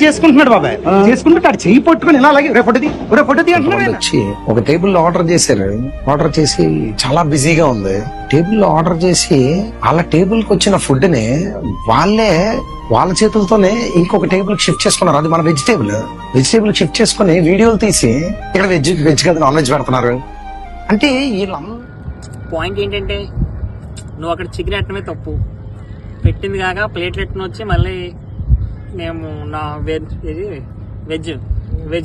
చేసుకుంటున్నాడు బాబాయ్. చేసుకుంటే చెయ్యి పట్టుకుని ఇలా అలాగే ఫోటో వచ్చి ఒక టేబుల్ ఆర్డర్ చేశారు. ఆర్డర్ చేసి చాలా బిజీగా ఉంది. టేబుల్ లో ఆర్డర్ చేసి వాళ్ళ టేబుల్ కి వచ్చిన ఫుడ్ ని వాళ్ళ చేతులతోనే ఇంకొక టేబుల్ షిఫ్ట్ చేసుకున్నారు. అది మన వెజిటేబుల్ షిఫ్ట్ చేసుకుని వీడియోలు తీసి ఇక్కడ వెజ్ కదా నాన్ వెజ్ పెడుతున్నారు. అంటే పాయింట్ ఏంటంటే నువ్వు అక్కడ చికెన్ ఎట్టమే తప్పు పెట్టింది కాక ప్లేట్లెట్ను వచ్చి మళ్ళీ మేము నా వెజ్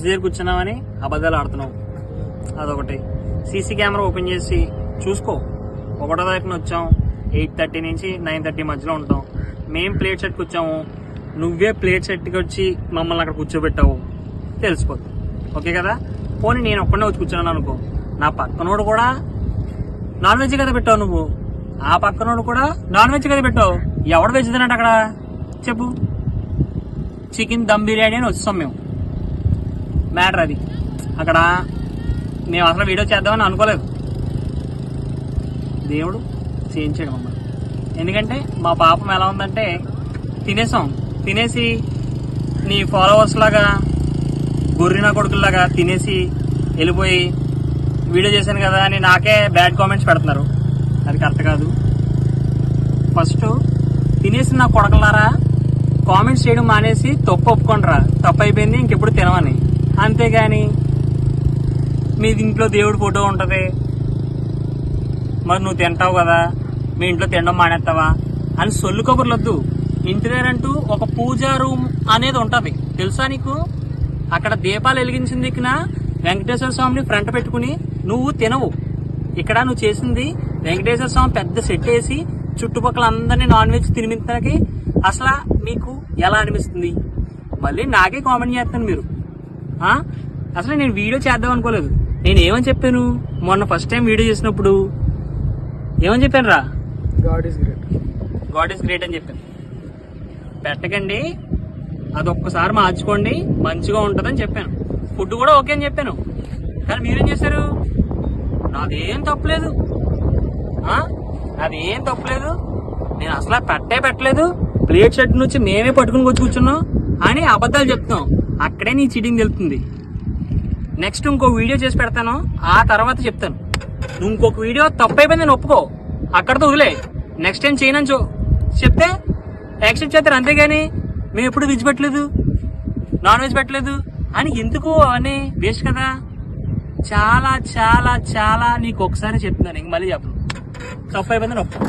దగ్గర కూర్చున్నామని అబద్ధాలు ఆడుతున్నావు. అదొకటి. సీసీ కెమెరా ఓపెన్ చేసి చూసుకో. 1వ తారీఖున వచ్చాం, 8:30 నుంచి 9:30 మధ్యలో ఉంటాం. మేం ప్లేట్ సెట్కి వచ్చాము, నువ్వే ప్లేట్ సెట్కి వచ్చి మమ్మల్ని అక్కడ కూర్చోబెట్టావు, తెలిసిపోతుంది. ఓకే కదా? పోనీ నేను ఒక్కడే వచ్చి కూర్చున్నాను అనుకో, నా పక్కనోడు కూడా నాన్ వెజ్ కదా పెట్టావు, నువ్వు ఆ పక్కనోడు కూడా నాన్ వెజ్ కదా పెట్టావు. ఎవడు వెజ్ తిన్నాడు అక్కడ చెప్పు? చికెన్ దమ్ బిర్యానీ అని వచ్చాం మేము. మ్యాటర్ అది. అక్కడ మేము అసలు వీడియో చేద్దామని అనుకోలేదు. దేవుడు చేయించాడు మమ్మల్ని. ఎందుకంటే మా పాపం ఎలా ఉందంటే తినేసి నీ ఫాలోవర్స్ లాగా గొర్రెన కొడుకుల్లాగా తినేసి వెళ్ళిపోయి వీడియో చేశాను కదా అని నాకే బ్యాడ్ కామెంట్స్ పెడుతున్నారు. అది కరెక్ట్ కాదు. ఫస్ట్ తినేసి నా కొడకలారా కామెంట్స్ చేయడం మానేసి తప్పు ఒప్పుకోండిరా, తప్పు అయిపోయింది ఇంకెప్పుడు తినమని. అంతేగాని మీ ఇంట్లో దేవుడి ఫోటో ఉంటుంది, మరి నువ్వు తింటావు కదా, మీ ఇంట్లో తినడం మానేస్తావా అని సొల్లు కబుర్లొద్దు. ఇంటి దగ్గరంటూ ఒక పూజా రూమ్ అనేది ఉంటది, తెలుసా నీకు? అక్కడ దీపాలు వెలిగించిన దిక్కున వెంకటేశ్వర స్వామిని ఫ్రంట్ పెట్టుకుని నువ్వు తినవు. ఇక్కడ నువ్వు చేసింది వెంకటేశ్వర స్వామి పెద్ద సెట్ వేసి చుట్టుపక్కల అందరినీ నాన్ వెజ్ తినిపించడానికి అసలు మీకు ఎలా అనిపిస్తుంది? మళ్ళీ నాకే కామెంట్ చేస్తాను మీరు. అసలు నేను వీడియో చేద్దాం అనుకోలేదు. నేను ఏమని చెప్పాను మొన్న ఫస్ట్ టైం వీడియో చేసినప్పుడు? ఏమని చెప్పాను రా? గాడ్ ఈస్ గ్రేట్ అని చెప్పాను. పెట్టకండి, అదొక్కసారి మార్చుకోండి, మంచిగా ఉంటుందని చెప్పాను. ఫుడ్ కూడా ఓకే అని చెప్పాను. కానీ మీరేం చేశారు? నాదేం తప్పలేదు, నేను అసలు పెట్టలేదు, ప్లేట్ షర్ట్ నుంచి మేమే పట్టుకుని వచ్చి కూర్చున్నాం అని అబద్ధాలు చెప్తాం. అక్కడే నీ చీటింగ్ తెలుస్తుంది. నెక్స్ట్ ఇంకో వీడియో చేసి పెడతాను, ఆ తర్వాత చెప్తాను. నువ్వు ఇంకొక వీడియో తప్పైపోయింది నేను ఒప్పుకో, అక్కడతో వదిలే. నెక్స్ట్ టైం చేయనని చెప్తే యాక్సెప్ట్ చేస్తారు. అంతేగాని మేము ఎప్పుడు వెజ్ పెట్టలేదు, నాన్ వెజ్ పెట్టలేదు అని ఎందుకు అని వేస్ట్ కదా. చాలా చాలా చాలా నీకు ఒకసారి చెప్తున్నాను, ఇంక మళ్ళీ చెప్పను. తప్పు అయిపోయిందని ఒప్పుకో.